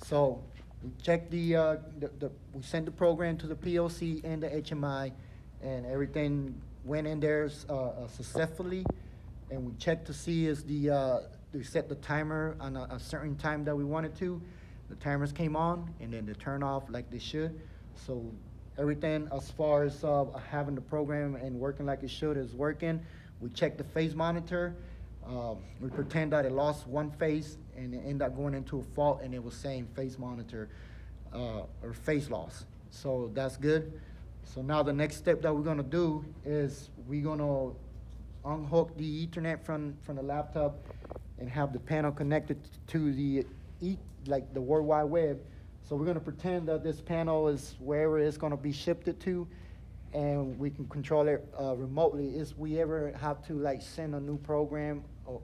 So we checked we sent the program to the PLC and the HMI, and everything went in there successfully. And we checked to see we set the timer on a certain time that we wanted to. The timers came on, and then they turn off like they should. So everything as far as having the program and working like it should is working. We checked the phase monitor. We pretend that it lost one phase, and it ended up going into a fault, and it was saying phase monitor or phase loss. So that's good. So now the next step that we're gonna do is we're gonna unhook the Ethernet from the laptop and have the panel connected to the the World Wide Web. So we're gonna pretend that this panel is wherever it's gonna be shipped it to, and we can control it remotely. If we ever have to send a new program or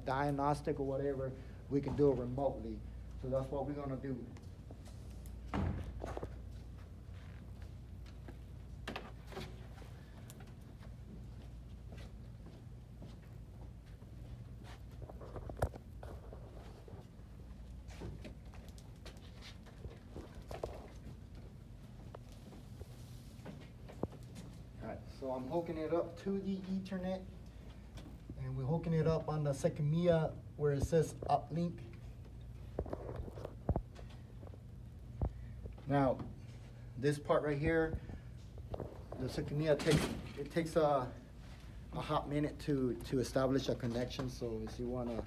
diagnostic or whatever, we can do it remotely. So that's what we're gonna do. So I'm hooking it up to the Ethernet, and we're hooking it up on the second MIA where it says uplink. Now, this part right here, the second MIA takes a hot minute to establish a connection. So if you wanna